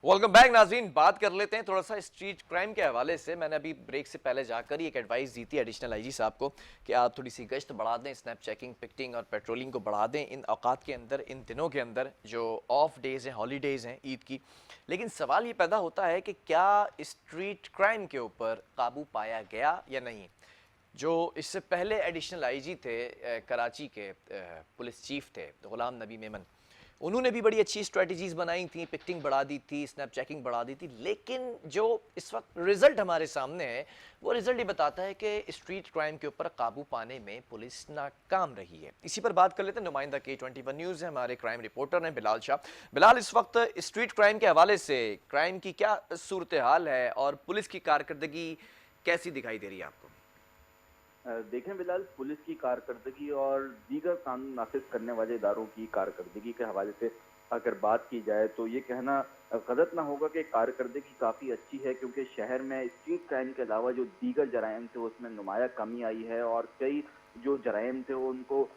Welcome back नाजरीन। बात कर लेते हैं थोड़ा सा स्ट्रीट क्राइम के हवाले से। मैंने अभी ब्रेक से पहले जाकर ही एक एडवाइस दी थी एडिशनल आईजी साहब को कि आप थोड़ी सी गश्त बढ़ा दें, स्नैप चेकिंग, पिकटिंग और पेट्रोलिंग को बढ़ा दें इन औकात के अंदर, इन दिनों के अंदर जो ऑफ डेज़ हैं, हॉलीडेज़ हैं ईद की। लेकिन सवाल ये पैदा होता है कि क्या स्ट्रीट क्राइम के ऊपर काबू पाया गया या नहीं। जो इससे पहले एडिशनल आईजी थे कराची के पुलिस चीफ थे गुलाम नबी मेमन, उन्होंने भी बड़ी अच्छी स्ट्रेटजीज बनाई थी, पिकटिंग बढ़ा दी थी, स्नैप चेकिंग बढ़ा दी थी। लेकिन जो इस वक्त रिजल्ट हमारे सामने है वो रिजल्ट ये बताता है कि स्ट्रीट क्राइम के ऊपर काबू पाने में पुलिस नाकाम रही है। इसी पर बात कर लेते हैं। नुमाइंदा K21 न्यूज़ है, हमारे क्राइम रिपोर्टर हैं बिलाल शाह। बिलाल, इस वक्त स्ट्रीट क्राइम के हवाले से क्राइम की क्या सूरत हाल है और पुलिस की कारकर्दगी कैसी दिखाई दे रही है आपको? देखें बिलाल, पुलिस की कारकर्दगी और दीगर कानून नाफिज करने वाले इदारों की कारकर्दगी के हवाले से अगर बात की जाए तो ये कहना गलत ना होगा कि कारकर्दगी काफ़ी अच्छी है, क्योंकि शहर में स्ट्रीट क्राइम के अलावा जो दीगर जराइम थे उसमें नुमाया कमी आई है और कई जो जराइम थे वो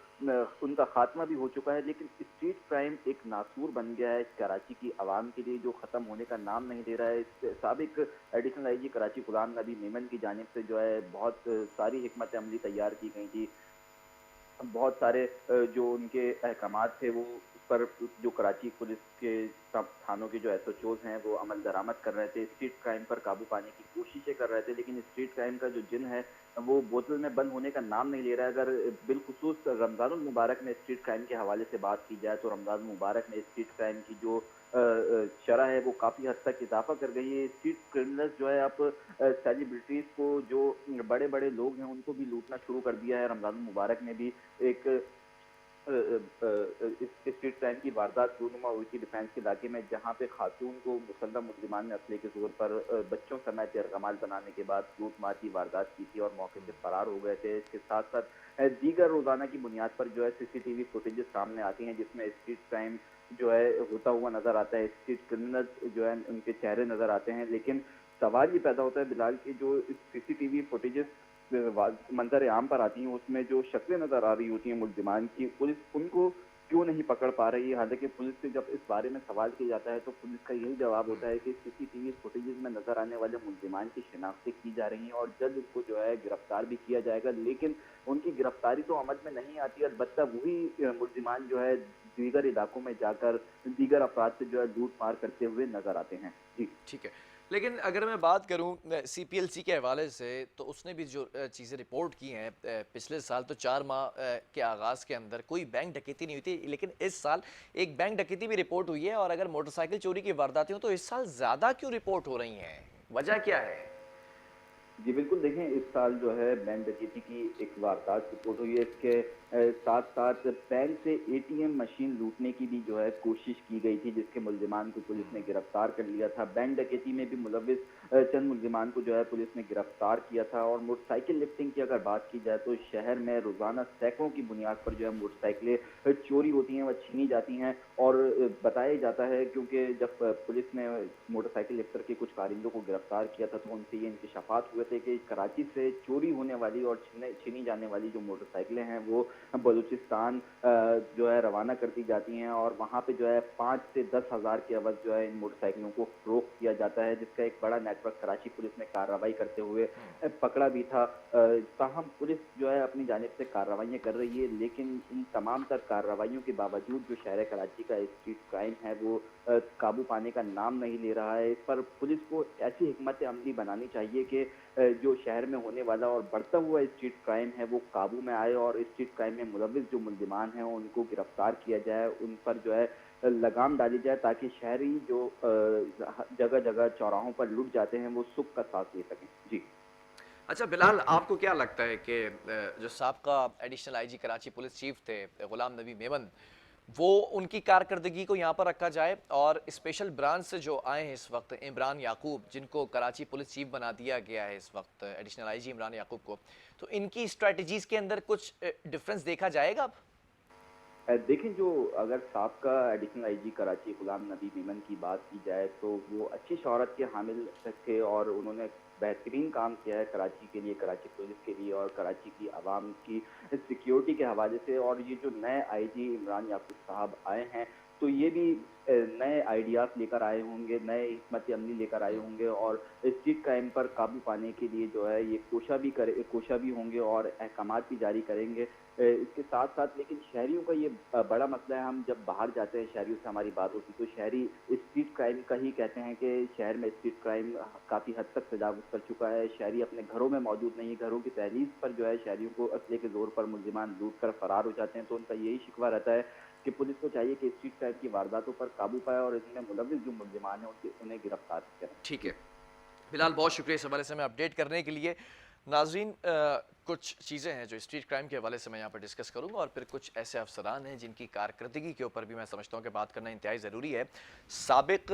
उनका खात्मा भी हो चुका है। लेकिन स्ट्रीट क्राइम एक नासूर बन गया है कराची की आवाम के लिए, जो ख़त्म होने का नाम नहीं ले रहा है। साबिक एडिशनल आईजी कराची गुलाम नबी मेमन की जानिब से जो है बहुत सारी हिकमत अमली तैयार की गई थी। बहुत सारे जो उनके अहकामात थे वो उस पर जो कराची पुलिस के थानों के जो एसओचओज हैं वो अमल दरामद कर रहे थे, स्ट्रीट क्राइम पर काबू पाने की कोशिशें कर रहे थे। लेकिन स्ट्रीट क्राइम का जो जिन है वो बोतल में बंद होने का नाम नहीं ले रहा है। अगर बिलखुसूस रमज़ानुल मुबारक में स्ट्रीट क्राइम के हवाले से बात की जाए तो रमज़ान मुबारक में स्ट्रीट क्राइम की जो शरह है वो काफ़ी हद तक इजाफा कर गई है। स्ट्रीट क्रिमिनल्स जो है अब सेलिब्रिटीज़ को, जो बड़े बड़े लोग हैं उनको भी लूटना शुरू कर दिया है। रमज़ान मुबारक में भी एक स्ट्रीट क्राइम की वारदात रूनुमा हुई थी डिफेंस के इलाके में, जहां पे खातून को मुसल्लम मुजरिमान ने असले के जोर पर बच्चों समेत यरगमाल बनाने के बाद लूट मार की वारदात की थी और मौके से फरार हो गए थे। इसके साथ साथ दीगर रोजाना की बुनियाद पर जो है सीसीटीवी फुटेजेस सामने आती हैं जिसमें स्ट्रीट क्राइम जो है होता हुआ नजर आता है, स्ट्रीट क्रिमिनल्स जो है उनके चेहरे नजर आते हैं। लेकिन सवाल ये पैदा होता है बिलाल की जो सीसीटीवी फुटेजेस मंजर आम पर आती हैं उसमें जो शक्लें नजर आ रही होती हैं मुल्जिमान की, पुलिस उनको क्यों नहीं पकड़ पा रही है। हालांकि पुलिस से जब इस बारे में सवाल किया जाता है तो पुलिस का यही जवाब होता है कि सीसीटीवी फुटेजेस में नजर आने वाले मुल्जिमान की शिनाख्तें की जा रही हैं और जल्द उनको जो है गिरफ्तार भी किया जाएगा। लेकिन उनकी गिरफ्तारी तो अमल में नहीं आती, अलबत्ता वही मुल्जिमान जो है दीगर इलाकों में जाकर दीगर अफराद से जो है लूट मार करते हुए नजर आते हैं। जी ठीक है। लेकिन अगर मैं बात करूं CPLC के हवाले से, तो उसने भी जो चीज़ें रिपोर्ट की हैं, पिछले साल तो 4 माह के आगाज़ के अंदर कोई बैंक डकैती नहीं हुई थी, लेकिन इस साल एक बैंक डकैती भी रिपोर्ट हुई है। और अगर मोटरसाइकिल चोरी की वारदातें हों तो इस साल ज़्यादा क्यों रिपोर्ट हो रही हैं? वजह क्या है? जी बिल्कुल, देखें इस साल जो है बैंक डकैती की एक वारदात रिपोर्ट हुई है। इसके साथ साथ बैंक से एटीएम मशीन लूटने की भी जो है कोशिश की गई थी, जिसके मुल्जिमान को पुलिस ने गिरफ्तार कर लिया था। बैंक डकैती में भी मुलविस चंद मुल्जिमान को जो है पुलिस ने गिरफ्तार किया था। और मोटरसाइकिल लिफ्टिंग की अगर बात की जाए तो शहर में रोजाना सैकड़ों की बुनियाद पर जो है मोटरसाइकिलें चोरी होती हैं, वह छीनी जाती हैं। और बताया जाता है, क्योंकि जब पुलिस ने मोटरसाइकिल लिफ्टर के कुछ कारिंदों को गिरफ्तार किया था तो उनसे ये इंकशाफात हुए थे कि कराची से चोरी होने वाली और छीनी जाने वाली जो मोटरसाइकिलें हैं वो बलूचिस्तान जो है रवाना कर दी जाती हैं और वहाँ पे जो है 5 से 10 हज़ार के अवध जो है इन मोटरसाइकिलों को फरोख्त किया जाता है, जिसका एक बड़ा नेटवर्क कराची पुलिस ने कार्रवाई करते हुए पकड़ा भी था। ताहम पुलिस जो है अपनी जानिब से कार्रवाइयाँ कर रही है, लेकिन इन तमाम तर कार्रवाइयों के बावजूद जो शहर कराची का स्ट्रीट क्राइम है वो काबू पाने का नाम नहीं ले रहा है। इस पर पुलिस को ऐसी हिकमत अमली बनानी चाहिए कि जो शहर में होने वाला और बढ़ता हुआ स्ट्रीट क्राइम है वो काबू में आए और स्ट्रीट क्राइम में मुलविस जो मुल्जिमान हैं उनको गिरफ्तार किया जाए, उन पर जो है लगाम डाली जाए, ताकि शहरी जो जगह जगह चौराहों पर लुट जाते हैं वो सुख का सांस ले सकें। जी अच्छा बिलाल, आपको क्या लगता है कि जो साबका additional IG Karachi police chief थे गुलाम नबी मेमन, वो उनकी कारकर्दगी को यहाँ पर रखा जाए और स्पेशल ब्रांच से जो आए हैं इस वक्त इमरान याकूब, जिनको कराची पुलिस चीफ बना दिया गया है इस वक्त एडिशनल आईजी इमरान याकूब को, तो इनकी स्ट्रेटजीज के अंदर कुछ डिफरेंस देखा जाएगा अब? देखें, जो अगर साबका एडिशनल आईजी कराची गुलाम नबी मेमन की बात की जाए तो वो अच्छी शोहरत के हामिल थे और उन्होंने बेहतरीन काम किया है कराची के लिए, कराची पुलिस के लिए और कराची की आवाम की सिक्योरिटी के हवाले से। और ये जो नए आईजी इमरान याकूब साहब आए हैं तो ये भी नए आइडियाज़ लेकर आए होंगे, नए हिकमत अमली लेकर आए होंगे और स्ट्रीट क्राइम पर काबू पाने के लिए जो है ये कोशा भी होंगे और अहकामात भी जारी करेंगे। इसके साथ-साथ लेकिन शहरियों का ये बड़ा मसला है, हम जब बाहर जाते हैं, शहरियों से हमारी बात होती है, तो शहरी स्ट्रीट क्राइम का ही कहते हैं कि शहर में स्ट्रीट क्राइम काफ़ी हद तक तजावुज़ कर चुका है। शहरी अपने घरों में मौजूद नहीं है, घरों की दहलीज़ पर जो है शहरियों को असले के ज़ोर पर मुल्ज़िमान लूट कर फ़रार हो जाते हैं। तो उनका यही शिकवा रहता है कि पुलिस को चाहिए कि स्ट्रीट क्राइम की वारदातों पर काबू पाए और इसमें मुलविस जो मुल्ज़िमान हैं उन्हें गिरफ्तार करें। ठीक है। फिलहाल बहुत शुक्रिया इस हवाले से हमें अपडेट करने के लिए। नाज़रीन, कुछ चीज़ें हैं जो स्ट्रीट क्राइम के हवाले से मैं यहाँ पर डिस्कस करूँगा और फिर कुछ ऐसे अफसरान हैं जिनकी कारकर्दगी के ऊपर भी मैं समझता हूँ कि बात करना इंतहाई ज़रूरी है। साबिक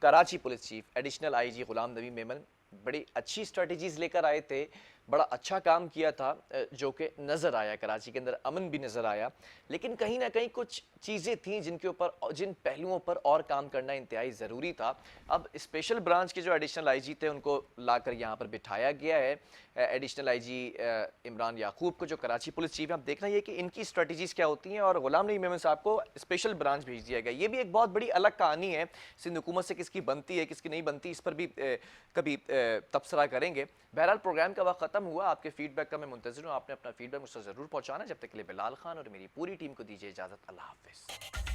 Karachi police chief additional IG Ghulam Nabi Memon बड़ी अच्छी स्ट्रेटजीज़ लेकर आए थे, बड़ा अच्छा काम किया था, जो कि नज़र आया, कराची के अंदर अमन भी नज़र आया। लेकिन कहीं ना कहीं कुछ चीज़ें थीं जिन पहलुओं पर और काम करना इंतहाई ज़रूरी था। अब स्पेशल ब्रांच के जो एडिशनल आईजी थे उनको लाकर यहाँ पर बिठाया गया है। एडिशनल आईजी इमरान याकूब को, जो कराची पुलिस चीफ है। अब देखना ये कि इनकी स्ट्रेटजीज़ क्या होती हैं और गुलाम नबी मेमन साहब को स्पेशल ब्रांच भेज दिया गया। ये भी एक बहुत बड़ी अलग कहानी है। सिंध हुकूमत से किसकी बनती है, किसकी नहीं बनती, इस पर भी कभी तबसरा करेंगे। बहरहाल प्रोग्राम का वक्त खत्म हुआ। आपके फीडबैक का मैं मुंतज़िर हूँ। आपने अपना फीडबैक मुझसे ज़रूर पहुँचाना। जब तक के लिए बिलाल खान और मेरी पूरी टीम को दीजिए इजाज़त। अल्लाह हाफ़िज़।